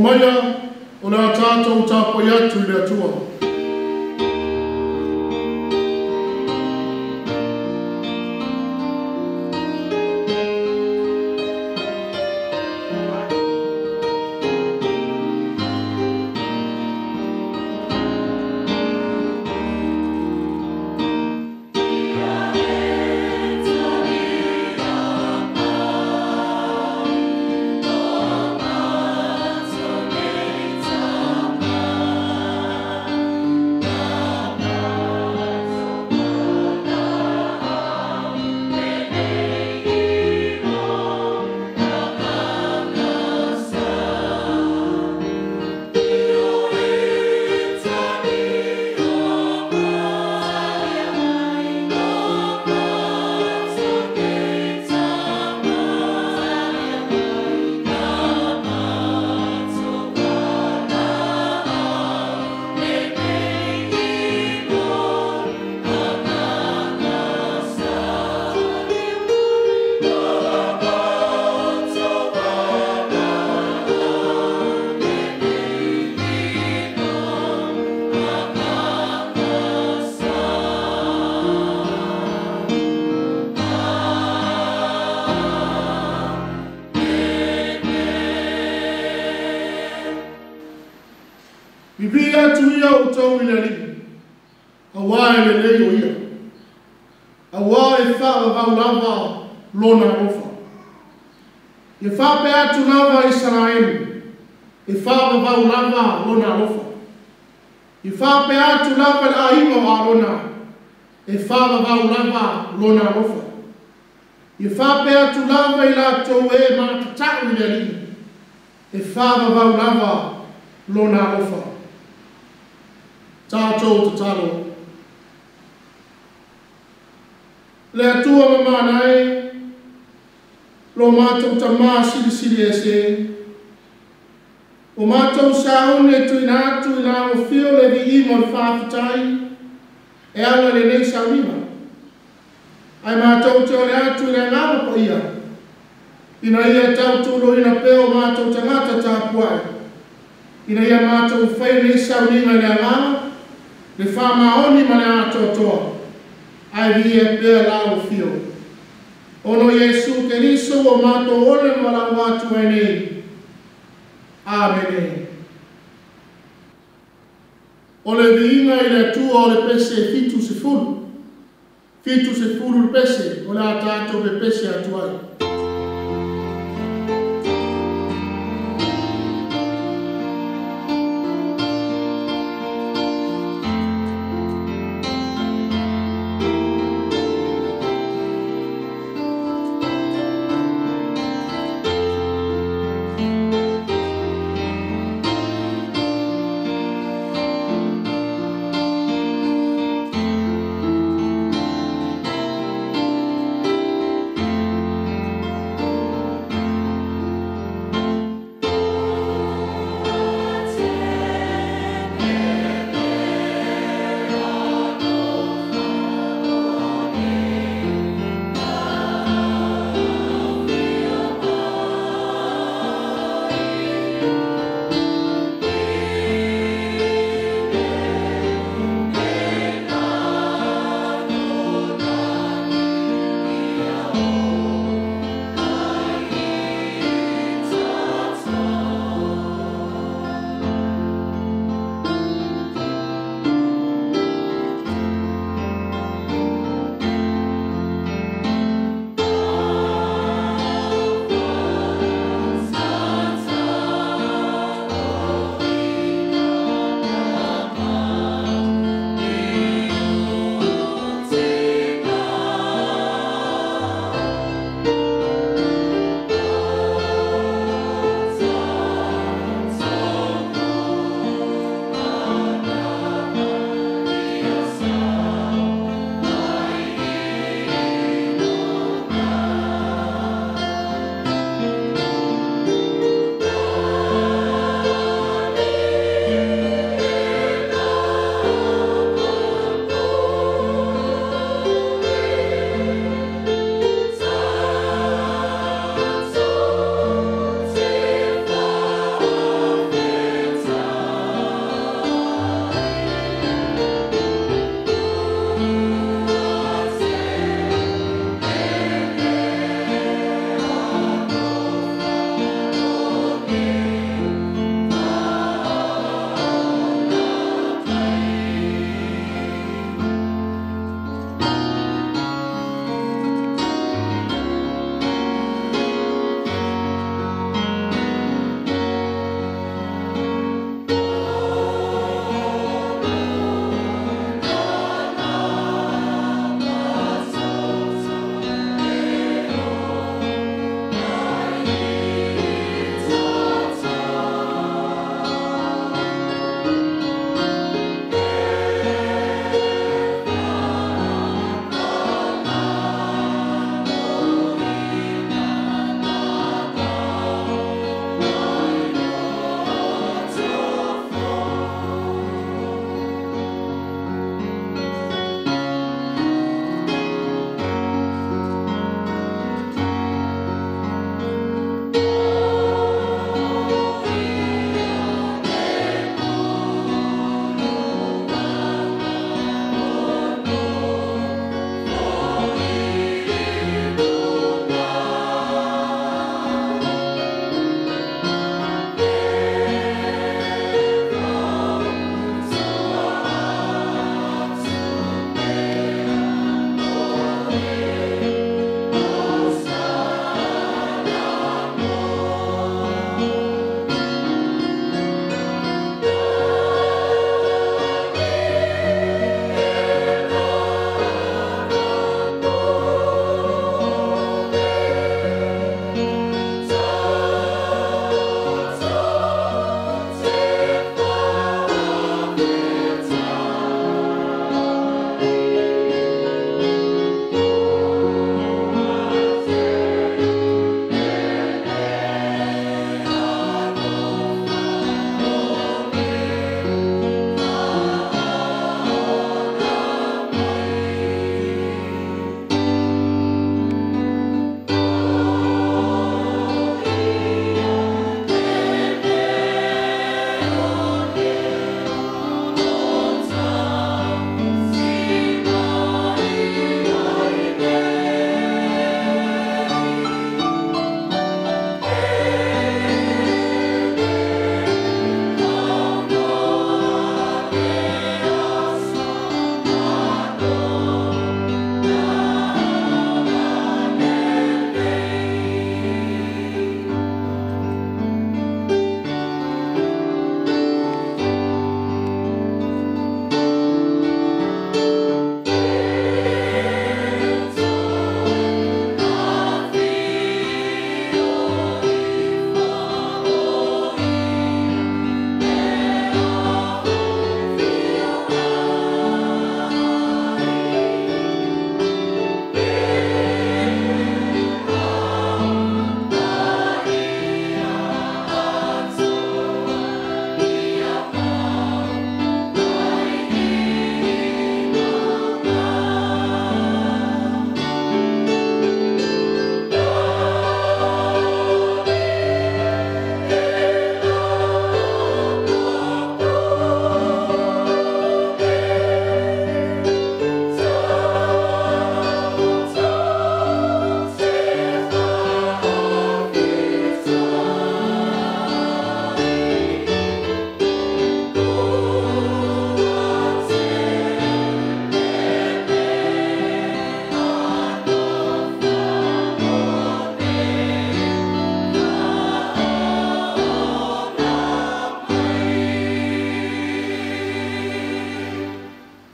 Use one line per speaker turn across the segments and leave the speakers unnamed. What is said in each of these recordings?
maya o le tātou tāpoi atu i le atua. Biblia tu ia o tau i li. Awa e le leo ia. Awa e wha vau lava lona rofa. E wha pe atu lava Israel. E wha vau lava lona rofa. E wha pe atu lava le aimo a lona. E wha vau lava lona rofa. E wha pe atu lava i la tau e matatau i li. E wha vau lava lona rofa. Tātou te talo. Le atua mamanai, lo mātou ta mā siri siri e se. O mātou saune tu inatu ina o fio le vi imo le whāwhitai, e ala le nei saunima. Ai mātou te ole atu ina ngāma pa ia. Ina ia tau tūro ina peo mātou ta ngata tāpuai. Ina ia mātou whai nei saunima le ngāma, le whamaoni ma le atotoa, ai vi e pēr lau fio. Ono Jesu Keriso o mato ole mara watu ai nei. Amen. O le viinga i le tua o le pese fitu se fulu. Fitu se fulu le pese, o le atato le pese atuai.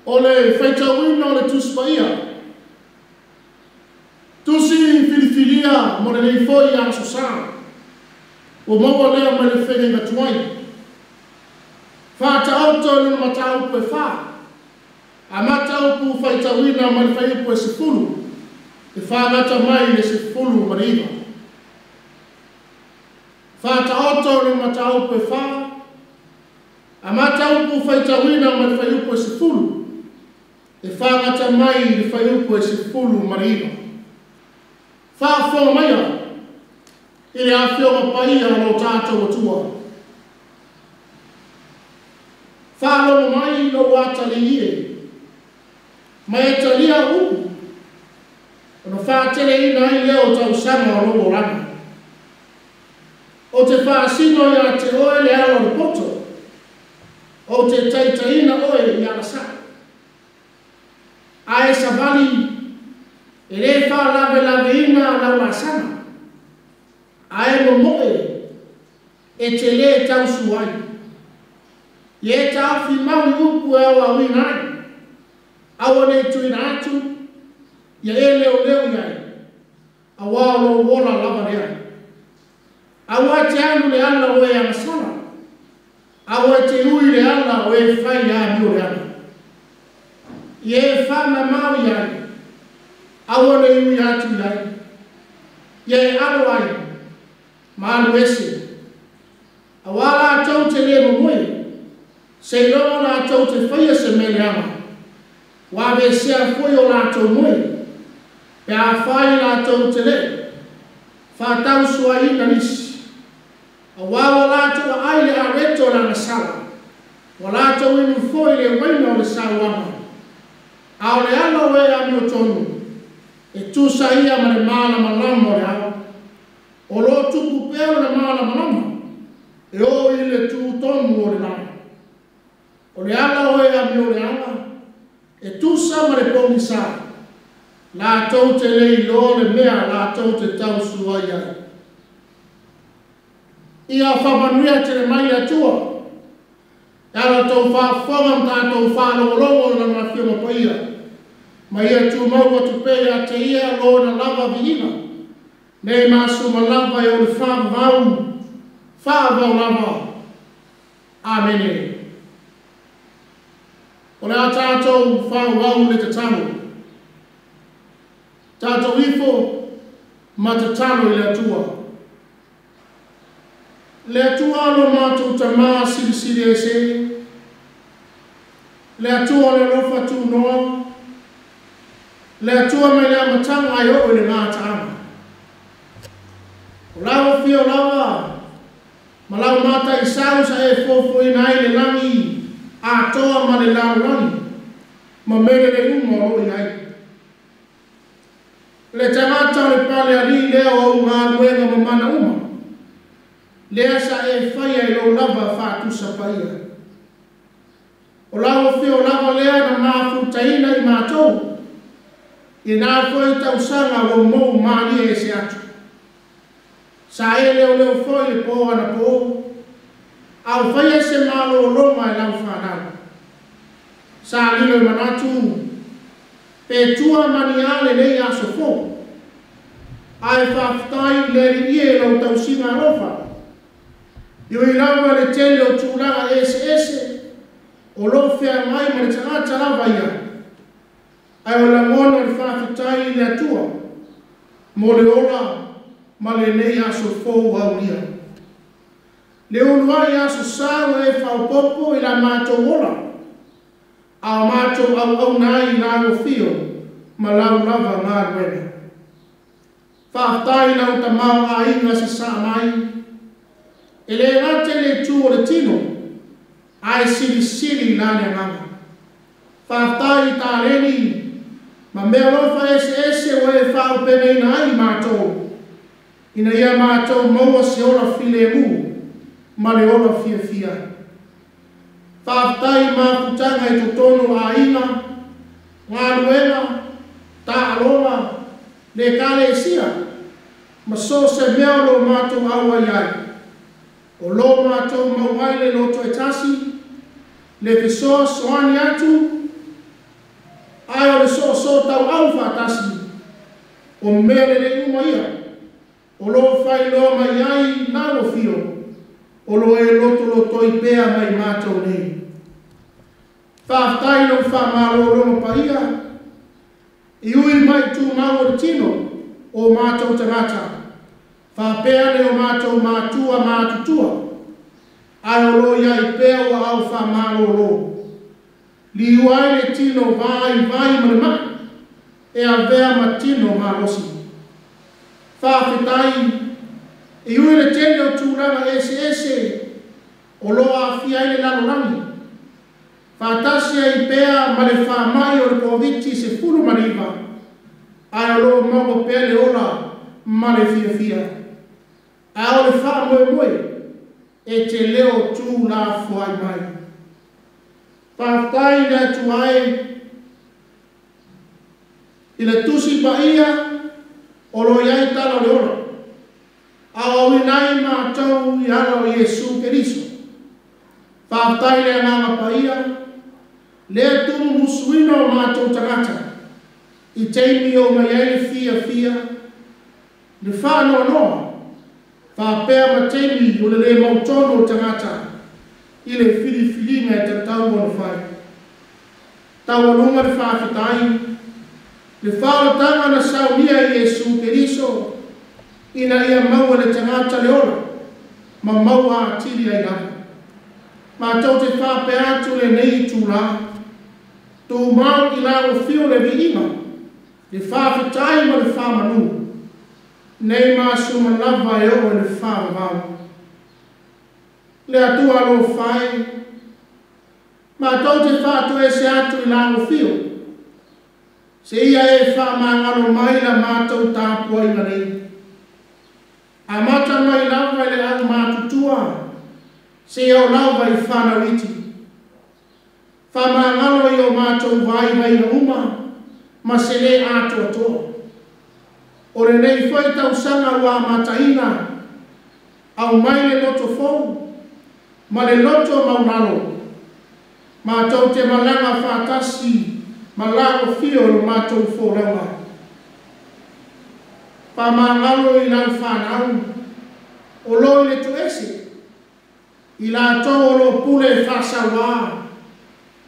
O le whaitawina o le tuspaia. Tusi filifilia mo le neifoi a Susana. O maua lea mai le whenge ngatuai. Whata auto le mata upu e wha. A mata upu whaitawina mai le whai upu e sifuru. E whangata mai le sifuru mariva. Whata auto le mata upu e wha. A mata upu whaitawina mai le whai upu e sifuru. E whangata mai le whai upu e sifuru mariva. Whawha maia. I le awhionga paia lo tātou atua. Whālonga mai lo wātali ie. Mai e talia upu. Ono whātele ina i leo tau sama o robo rana. O te whāsino ia te oe le ala o poto. O te taitaina oe i alasa. Ae savali e le whālawe lawe ina lau la sana. Ae mo moe e te le tau suai. Ye tau fi maui upu e awa winai. Awa ne tuina atu. Ye e leo leo iai. Awa lo wola lava rea. Awa te anu le ala o e anasana. Awa te ui le ala o e whai a mio le ana. Ye whama mau iai. Awa ne ui atu iai. Ye alo ai. Malu ese. Awala tau te le momoe. Se loa la tau te whaia se mele ama. Wawe sea fwoi o la tau moe. Pe a whai la tau te le. Whatau sua ina nisi. Awawa la tau aile a reto la nasala. Wa la tau inu fwoi le waina o le sawama. Ao le ala we a mio tonu. E tusa ia ma le mala malama o le ao. O lo tupu peo na mala malama. E o i le tu tonu o le nana. O le ala o e a mi o le ala. E tusa ma le pongi sa. La tau te lei lo le mea la tau te tau sua ia. Ia whamanuia te le mai le atua. Ala tau whawhangam tātou whanongorongo na ngā whioma paia. Ma ia tu maua tu pea te ia lo na lava viina. Nei masu malava e o le whāvau lava. Amene. O le a tātou whāvau le te tano. Tātou ifo ma te tano i le atua. Le atua lo mātou ta maa siri siri e se. Le atua le lofa tu noa. Le atua me le amatanga ai o le ngā tāna. O lawa fia o lawa. Ma lau mata i sau sa e fofo i nai le langi. A toa ma le lau langi. Ma mele le uma o i ai. Le tangata le pale a li leo o ngā nuenga ma mana uma. Le asa e whaia i lo lava whātusa paia. O taina I mātou. I nā foi tausanga o mou mani e se atu. Sa e leo foi le po ana po. Au whaia se malo longa e lau whanau. Sa lilo manatu. Pe tua maniale nei aso fo. Ai whaftai le rie lau tausinga rofa. Iu I lawa le tele o tūlanga ese. O lo fea mai ma le tangata lawa ia. Ai o la ngona le whaftai le atua. Mo le ola ma le nei aso fo au lia. Le unuai aso sawa e whaupopo I la mātou ola. A mātou au nai nā o fio ma lau lava ngā ruena. Whaftai lau ta mau a inga se sa mai. E le ngate le tū o le tino, ai siri nane nganga. Whaftai tā reni, ma mea lofa ese o e whau pene ina ai mātou. Ina ia mātou maua se ola file mu, ma le ola fia. Whaftai mā putanga I totono a inga, ngā ruena, tā aloha, le kare sia, ma so se mea lo mātou aua iai. O lo mātou mauai le loto e tasi, le fisoa soani atu, ai o le so tau au whātasi, o mea le uma ia, o lo whai loa mai ai nā o fio, o lo e loto I pēa mai mātou nei. Whaftai no whamalo rongo pa ia, I ui mai tū mau o tino, o mātou tangata, whapea le o mātou mātua mātutua, ai o lo ia I pēa o au whamalo lo. Liu ai le tino vai manema, e a vea ma tino malosi. Whawhetai, I ui le tene o tūranga ese, o lo a fia le lalorangi. Whātasia I pēa ma le whamai o le poviti se furu mariva, ai o lo mago pele ola ma le fia. Ai o le wha moe, e te leo tū la fuai mai. Whaftai le atu ai, I le tusi pa ia, o lo iai tala le ola. A o inai mātou I ala o Iesu Keriso. Whaftai le nganga pa ia, le tumu musuina o mātou tangata, I teimi o mai ai le fia, le whānoa noa, whapea ma teimi o le mautono o tangata, I le whiriwhiringa e tatau o na whai. Tau alunga le whawhetai, le whāratanga na saunia I Iesu Keriso, ina ia maua le tangata le ola, ma maua atiri ai lava. Mātou te whapea atu le nei tūla, tō mau I la o fio le viinga, le whawhetai ma le whamanu, nei māsu ma lava e o le whamavau. Le atua lo whai, mātou te whātu e se atu I la o fio, se ia e whamangalo mai la mātou tāpua I manei. A mata mai lava le au mātutua, se au lava I whanawiti. Whamangalo I o mātou vai na uma, ma se le ato atoa. O le nei whai tausanga wā mataina, au mai le loto fou, ma le loto maunalo. Mātou te malanga whātasi, ma lao fio lo mātou fōranga. Whamangalo I lau whanau, o loi le tuese, I la tō o lo pule whasawā,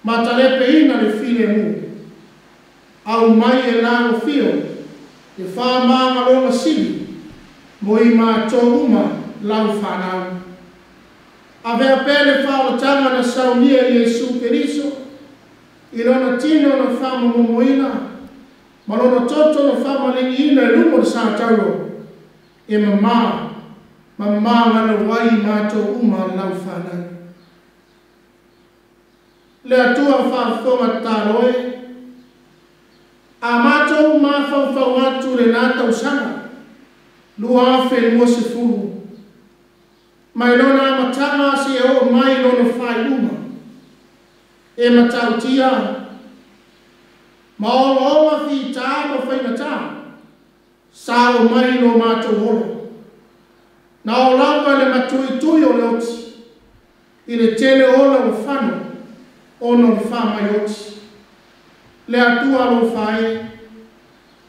ma talepe ina le file mu. Au mai e lao fio, e whamangalo ma sili, mo I mātō uma lau whanau. A vea pele whaalatanga na saunia Iesu Keriso, I lona tino na whamamomoina, ma lona toto na whamalingi ina e lumo sa tauro, e mamā ngana wai mātou uma lau whanau. Le atua whaafonga tāroe, a mātou mawhauwhau atu le nātau sanga, lua awhe mua se furu. Mai lona amatanga se o mai lona whai uma. E matautia, Maola fi ta ma whaina ta. Sa o mai no mātou ora. Na o lava le matui tui o le oti. I le tele ola o whano. Ono le wha mai oti. Le atua lo whae.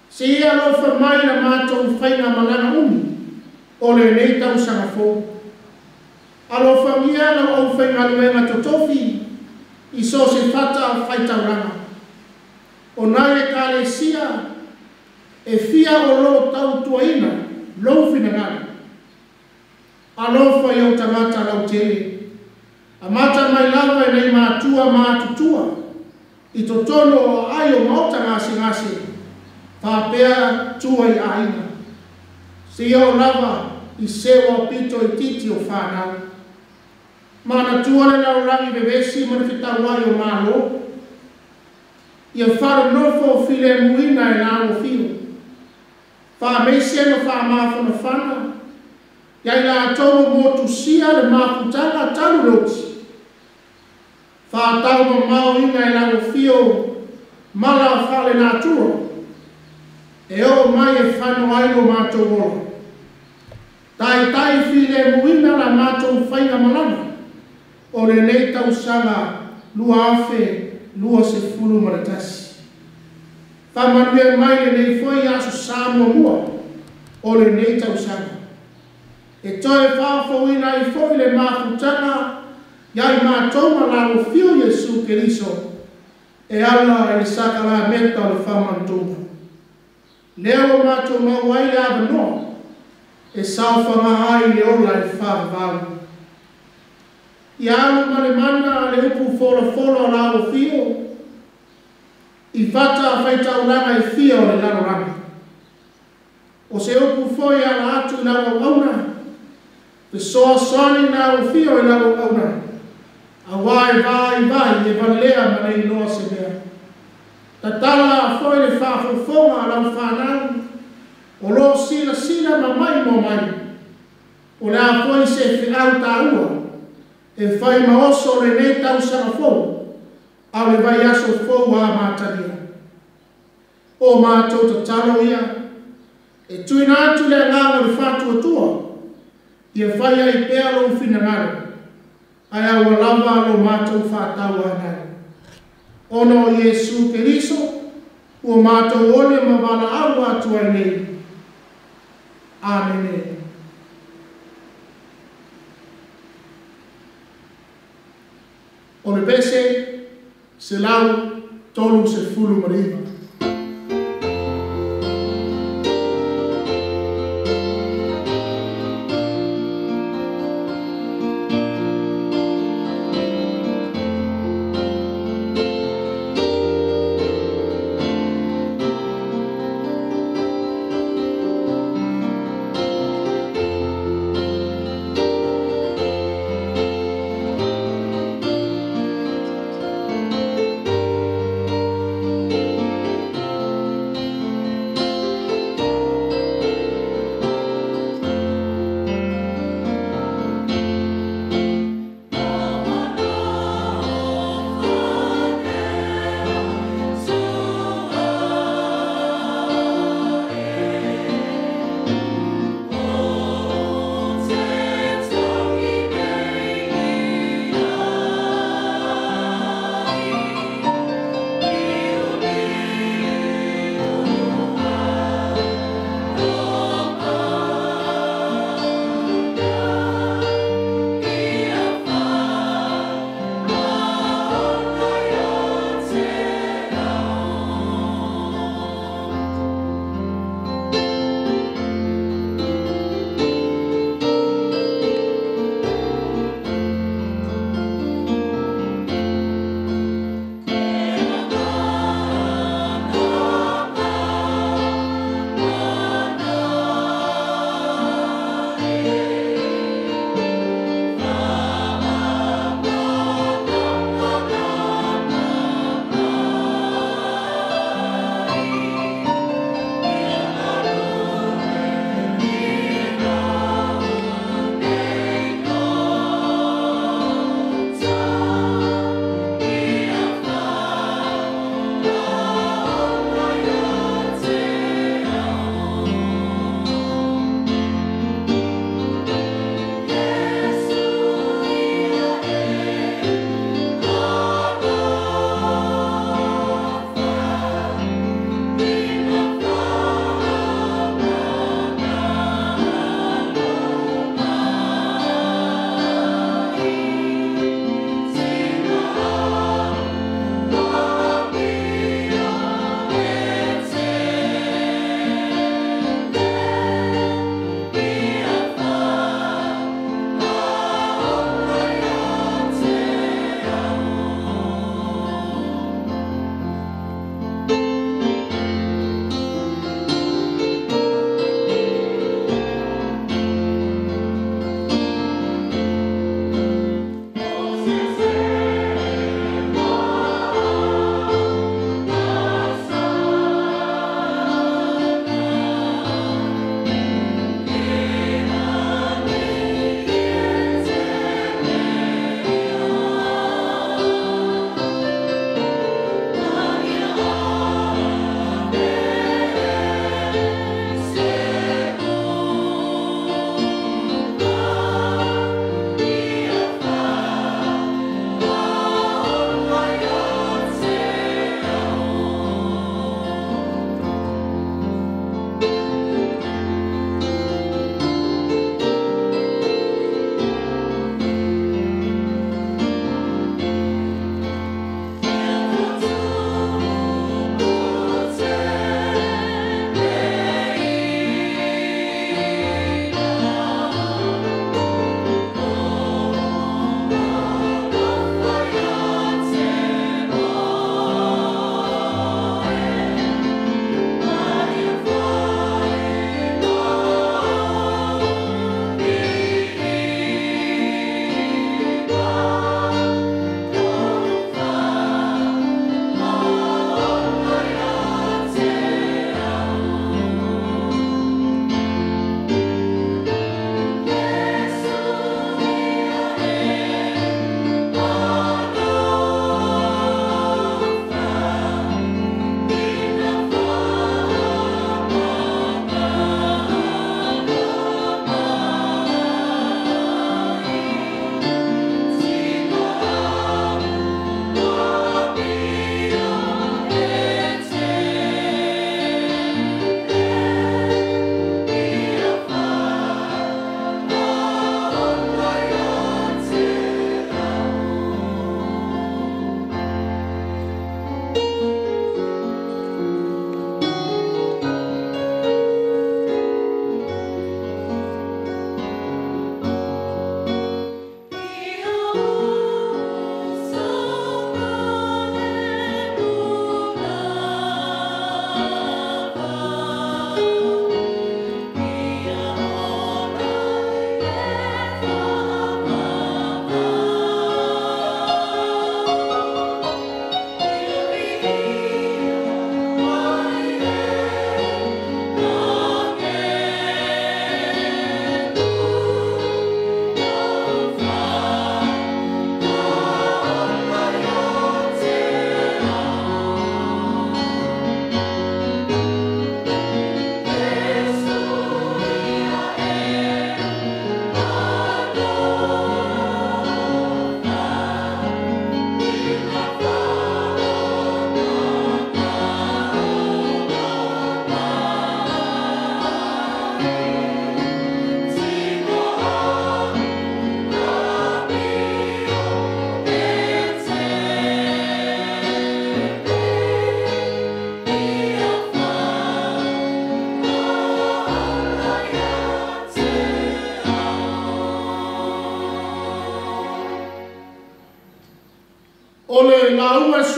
Se ia lo wha mai na mātou whaina malana umi. O le nei tau sanga fō. Alo wha mia na o whainga luenga totofi. I so se whata whaitauranga. O nai e kāle sia. E fia o lo tau tuaina. Lo fina ngana. Alo wha iau tangata lau tele. A mata mai lava e nei mātua mātutua. I to tono o ai o maota ngasi. Whapea tua i aina. Se iau lava i sewa o pito i titi o whanau. Mana tua le laurangi bebesi mana whitau ai o malo. Ia wharo nofo file muina e nao fio. Wha mesia no wha mawhana whana. Ia i la atomo motu sia le mawhutanga talu roti. Wha tau ma mao ina e nao fio. Mala whale nā tua. E o mai e whano aino mātou ora. Tai file muina la mātou whainga malana. O le nei tau sanga lua afe, lua se fulu maratasi. Whamanue mai le nei foi aso Samoa mua. O le nei tau sanga. E toe whawhauina i foi le mafutanga. Iai mātou malalo fio Jesu Keriso. E ala e le sakala meta o le whamantunga. Leo mātou mau ai le avanoa. E sauwhanga ai le ola e whawavau. I alu mare mana le upu fola la o fio. I fata whaita ulanga e fio le laro rami. O se upu foi ala atu i laro auna. Te soa soani na o fio i laro auna. A wai vai e valea mana i loa se mea. Ta tala foi le whafofonga la whanau. O lo sila ma mai mo mai. O le a foi se whiau ta ua. E whai maoso le ne tau sana fōu, au le vai aso fōu a mātania. O mātou ta talo ia, e tuina atu le ngāma le whātua tua, i e whai ai pēa lo whina ngaro, ai au lava lo mātou whātau anai. Ono Jesu Keriso, o mātou ole ma wala au atu ai nei. Amen. O le bese, se lau, tolu se fulu mariva.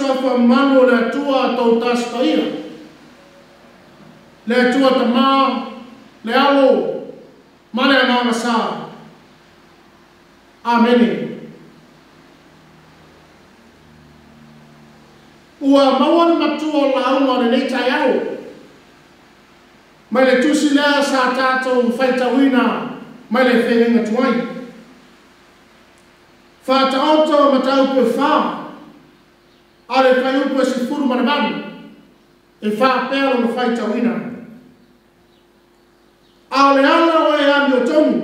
sofa manu le tua tau tastoia. Le tua tama, le alo, mane ananga sa. Amen. Ua mawar matua launga le nei tai au. Mai le tusi lea sa tātou whaitawina, mai le whenenga tuai. Whata auto matau pue wha, a le whai upu e si furu manabanu, e wha pēro na whaitawina. A le ala o e ami o tonu,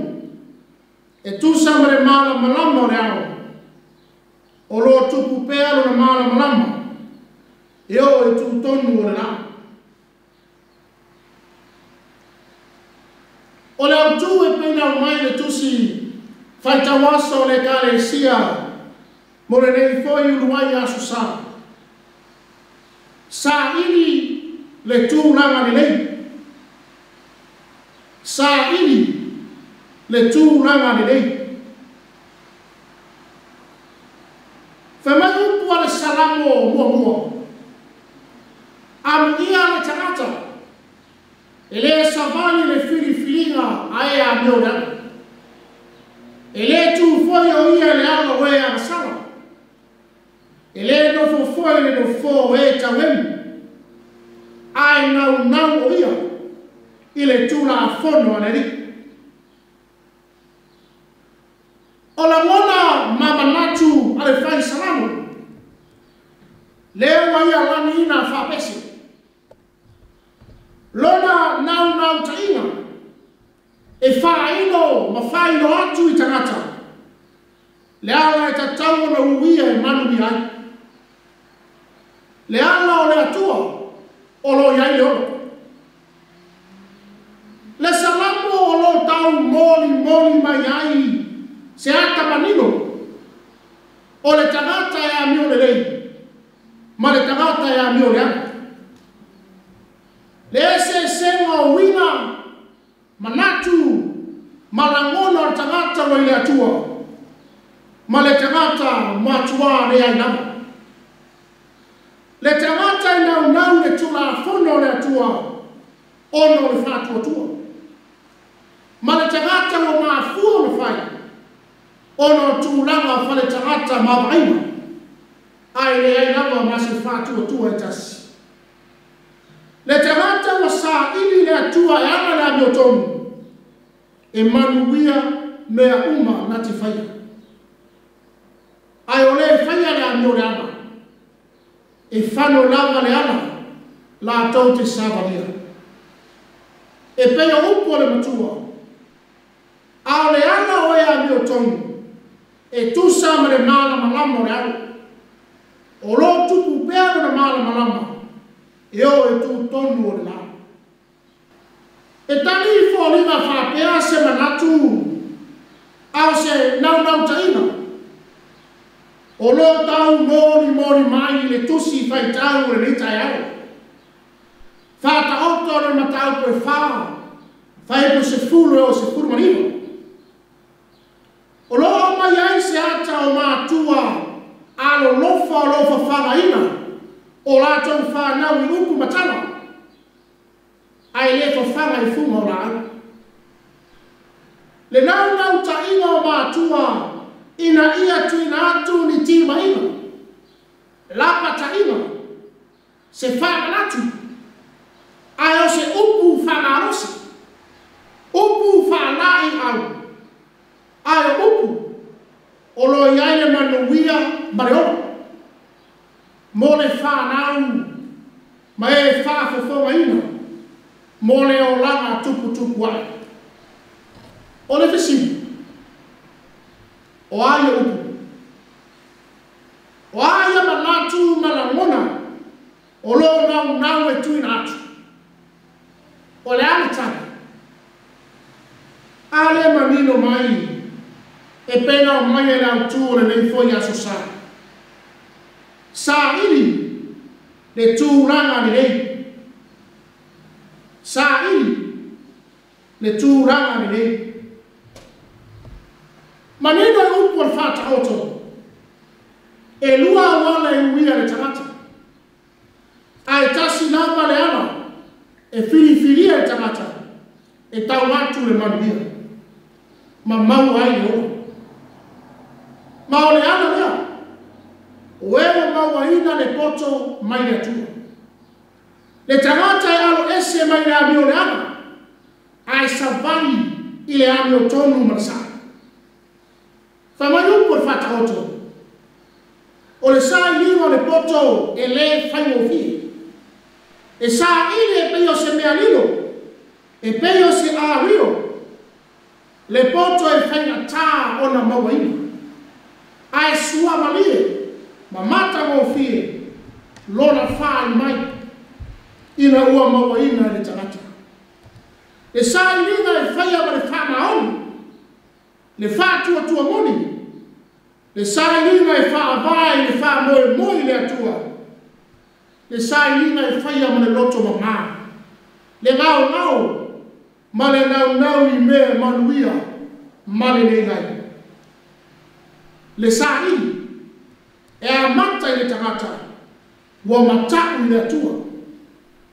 e tusa ma le mala malama o le ao, o lo tupu pēro na mala malama, e o e tu tonu o le lao. O le autu e pena o mai le tusi whaitawasa o le kare sia mo le nei foi uluai asu sa. Sa ili le tūranga ni nei. Sa ili le tūranga ni nei. Whamai upu ale salamo mua. Amu ia le tangata. Ele savani le filifilinga ae a mioda. Ele tu foi o ia le ala we a sala. Ele no foi le no fo e tawem. Ai nau o ia. Ile tu la fono aneri. Ola mona mama natu ale fai salamu. Leo ia lani ina fa pesi. Lona nau tainga. E whaino, ma whaino atu I tangata. Le ala e tatau na uia e manu mi ai. Le ala o le atua, o lo iai le oro. Le salamu o lo tau moli mai ai, se ata manino. O le tangata e a mio le lei, ma le tangata e a mio le ana. Le se senga o wina, manatu, malangona o tangata wa ile atua. Ma le tangata matua le ainama. Le tangata nau le tula fono le atua, ono le fatu atua. Ma le tangata wa maafua le fai, ono tulanga fa le tangata mawaima. Ai le ainama masi fatu atua etasi. Le tangata wa sa ili le atua e ana le amiotomu. E manuia mea uma nati faya. Ai ole faya le amio le ana. E fano lava le ana. La tau te savalia. E peia upo le matua. A le ana o e amio tongu. E tusa me le mala malama le ana. O lo tupu pēra na mala malama. E o e tu tonu o le lana. E tani fo linga whapea se manatu au se nau taina. O lo tau mori mai le tusi fai tau le rita e au. Whata auto le matau koe wha. Whai po se fulu e o se fulu manima. O lo mai ai se ata o mātua alo lofa whanaina. O lātou whanau I upu matana. Ai le to fanga I funga o la. Le nau ta inga o mātua ina ia tu ina atu ni tima inga. Lapa ta inga. Se whanga natu. Ai o se upu whanga arosi. Upu whanai au. Ai o upu. O lo iaile manuia mareola. Mo le whanau. Ma e whafofonga ina. Mo le o langa tupu ai. O le visi. O aia upu. O aia manatu malangona. O lo nau e tuina atu. O le ale tana. Ale manino mai. E pena o mai e lau tu le nei foi aso sa. Sa ili. Le tu ranga ni nei. Sa ili le tūranga ni nei. Maneno e upu al whata auto. E lua wala e uia le tangata. e filifilia e tangata e tau atu le manuia ma mau ai o ma o le ana lea o ewa mau aina le poto mai le atua le tangata e alo ese mai le ami o le ana ai savali i le ami o tonu marasa famai upo le fata oto o le sa lima le poto e le fai o fi e sa ile e peio se mea lilo e peio se a rio le poto e fai na ta ona mawaina ai sua malie ma mata mo fi lona fa mai ina ua mawaina le tangata e sa ilinga e fai ama le fa maoni le fa tua tua moni le sa ilinga e fa avai le fa moe moe le atua le sa ilinga e fai ama le loto mama le ngau ngau ma le nau nau i me manuia ma le nei le sa ili e a mata i le tangata wa matau i le atua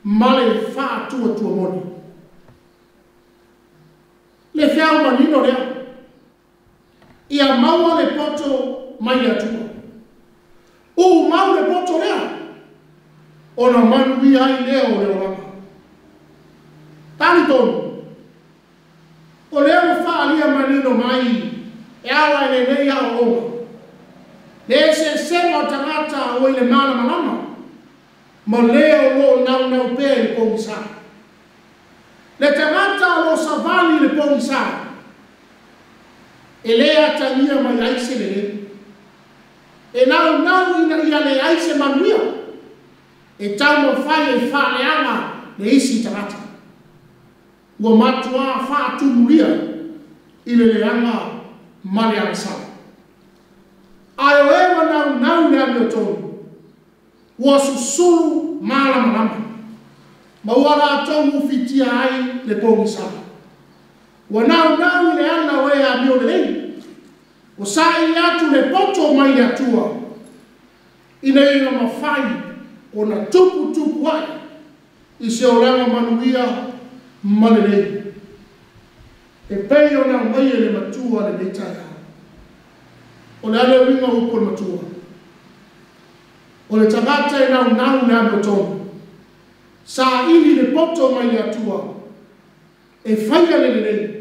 ma le fa tua tua moni le fiao manino rea ia maua le poto mai atua o mau le poto rea ona manui ai leo le orama tani tonu o leo whaalia manino mai e awa ele nei ao oma le se sema o tangata o ile mana manama ma leo lo nau nau pe le pongisa le tangata lo savali le pongisa e lea tania mai aise le e nau nau ina ia le aise manuia e tau mo fai e wha leanga le isi tangata ua matua wha tumuria i le leanga male angsa ai o ewa nau nau le ame o tonu ua susulu mala malama ma ua la tonu fitia ai le pongisa ua nau nau le ana o ea mi o le lei o sai atu le poto mai le atua ina ina mawhai o na tupu tupu ai i se o langa manuia malelei e pei o na mai le matua le neitaya o le ale winga upo le matua o le tangata e nau nau le ame o tonu sa ili le poto mai le atua e whaia le lei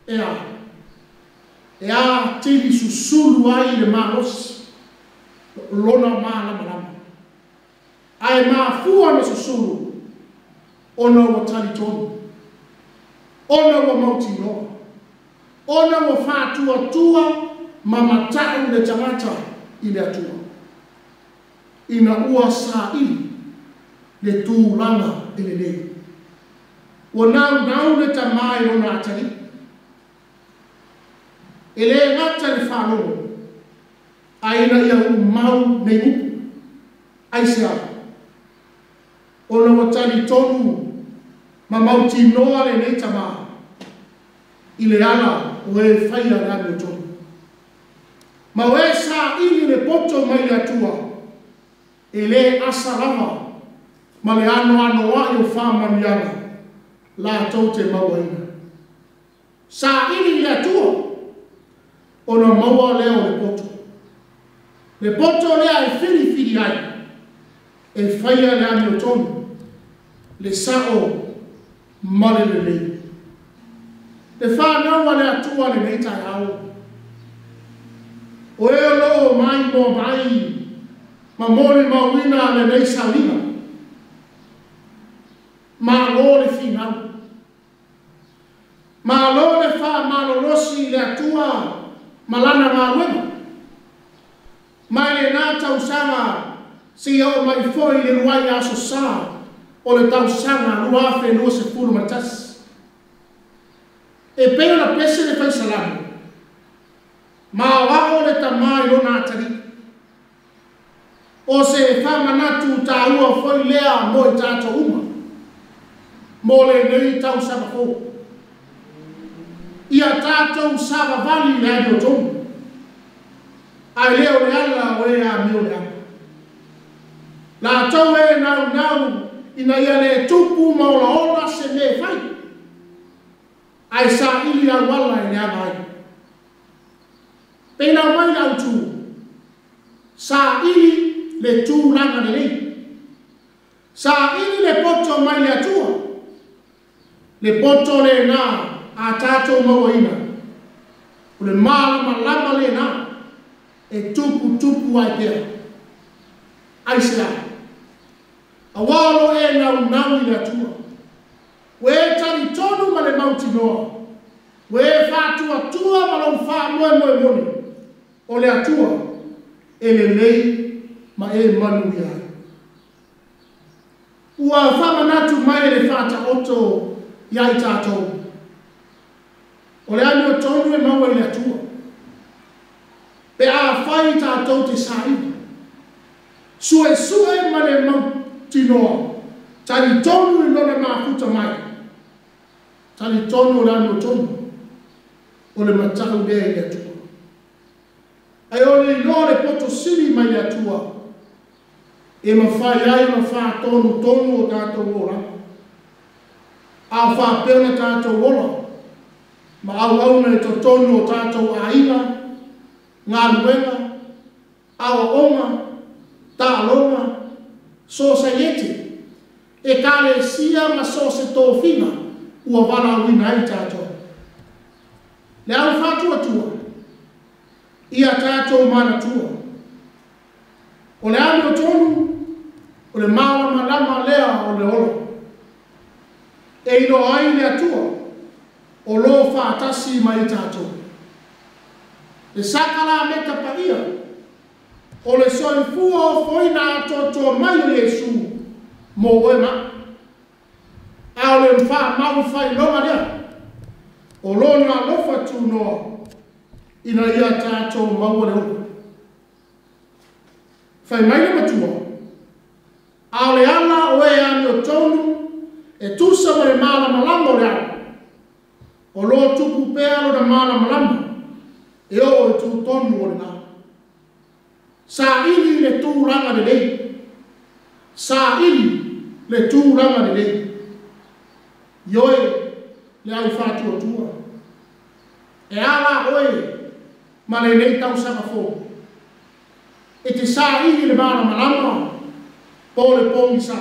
e a tili susulu ai le manos lona mana malama ai mafua na susulu ona wa tali tonu ona wa mauti noa ona wa fatua tua mamatau le tangata i le atua ina ua sa ili le tūlanga i le nei o nau le tamai ona atari e le ngata le whanongo aina ia mau nei upu ai se apa ona wa tali tonu ma mauti noa le nei tama i le ala o e whaia rani o tonu ma o e sa ili le poto mai le atua e le asa lava ma le ano ai o whamaniana la tau te mawaina sa ili le atua ona maua leo le poto lea e fili ai e whaia le ani o tonu le sao male le nei le whanaua le atua le nei tai au o e loo mai mo mai ma mole mawina le nei salina ma lo le finau ma lo le wha malolosi le atua malana mawena mai le nā tausanga si au mai foi le ruai aso sa o le tausanga lua fe lua se pulu matas e peo na pese le fai salamu ma wao le tamai lo nā tari o se whamanatu ta ua foi lea mo i tato uma mo le nei tausanga fo ia tato sava vali le adio tomu ai leo le ala o e a mio le ala la tau e nau ina ia le tupu maolaola se me fai. Ai sa ili au wala i le aga ai. Pena mai au tu. Sa ili le tu langa le lei. Sa ili le poto mai le atua. Le poto le na a tatou mawaina. O le malama lama le na. E tupu tupu ai pea. Ai se ai. A walo e nau nau i le atua. We tani tonu ma le mauti noa. We fatu atua ma lau faa moe moe moni. O le atua e le lei ma e manu ia. Ua fama natu mai le fata oto iai tātou. O le anu tonu e maua i le atua. Pe a fai tātou te saina. Sue sue ma le mauti noa. Tani tonu i lona mafuta mai. Tani tonu o le anu tonu. O le matau lea i le atua. Ai o le ino le poto sili mai le atua. E mawhai ai mawha tonu tonu o tātou ora. A wha peona tātou ora. Ma au au me to tonu o tātou aina. Ngā luenga. Awa onga. Tā longa. So sayete. E kare sia ma so se tō whina. Ua wala wina ai tātou. Le au whatua tua. Ia tātou mana tua. O le anu o tonu. O le malama lama lea o le olo. E ino ai le atua. O lo whaatasi mai tātou. Le sakala me kapaia. O le soifua o foina atotoa mai o Yesu. Mo wema. A o le mwha mau whai longa lea. O lona lofa tu noa. Ina ia tātou mau le olo. Whai mai le matua. A le ala o e ani o tonu. E tusa ma le mala malama o le ala. O lo tupu pealo na mala malama. E o e tu tonu o le na. Sa ili le tu ranga de lei. Sa ili le tu ranga de lei. Yoe le au fatu o tua. E ala oe ma le nei tau saka fō. E te sa ili le mala malama. Po le pongi sa.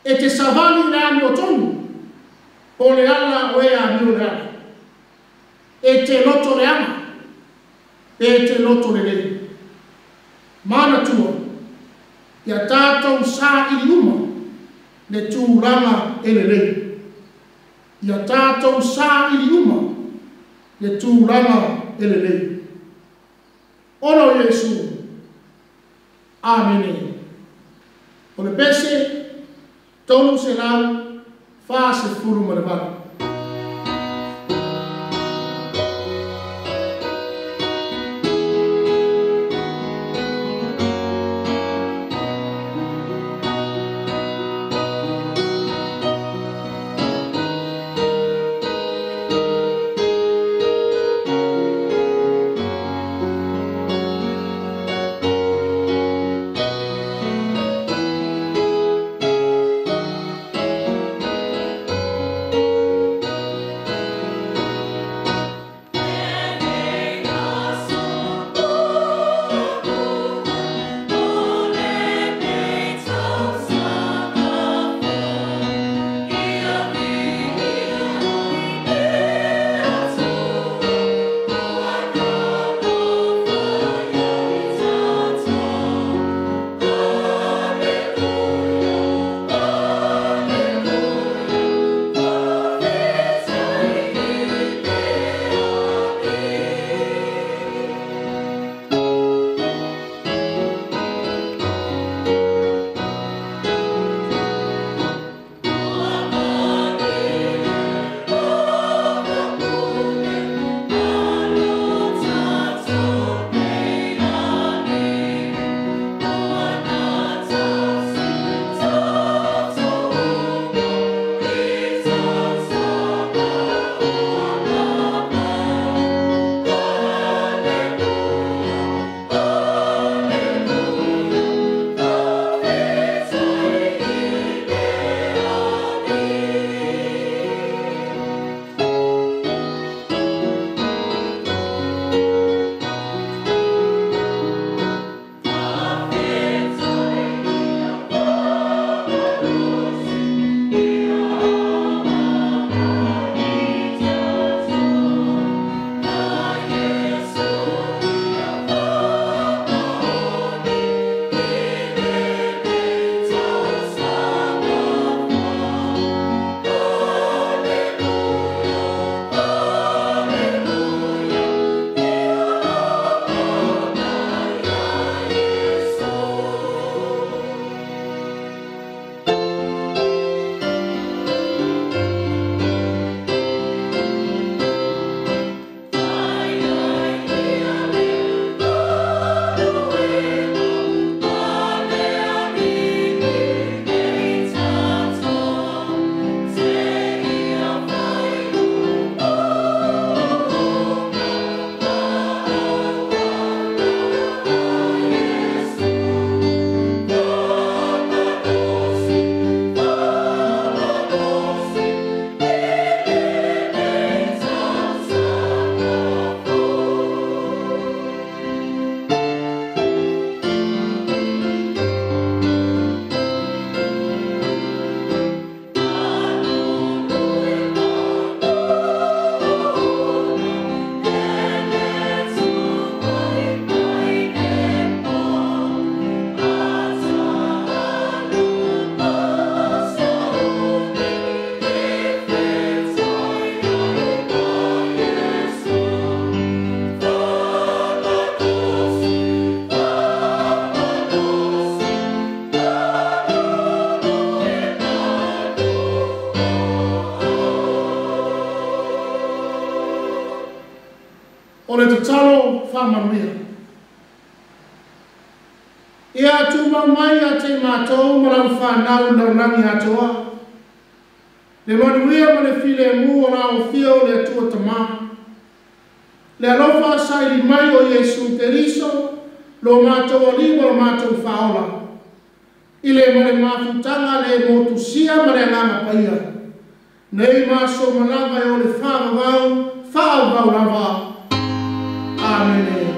E te savani le ani o tonu. Po le ala o e ani o le ala. E te loto le ama. E te loto le lei. Mana tua. Ia tātou sa ili uma. Le tūranga e le lei. Ia tātou sa ili uma. Le tūranga e le lei. Ono Yesu. Amen. O le pese, tonu se lau, wha se furu marabara. o le tatalo whamanuia. Ia tuma mai a te mātou malau whanau launangi atoa. Le manuia ma le file mu o la o fia o le atua tamā. Le alofa sairi mai o Yesu Keriso, lo mātou aliwa lo mātou whaola. I le mare mafutanga le motusia ma le nganga paia. Nei maso manava e o le whaavau lava. Amen.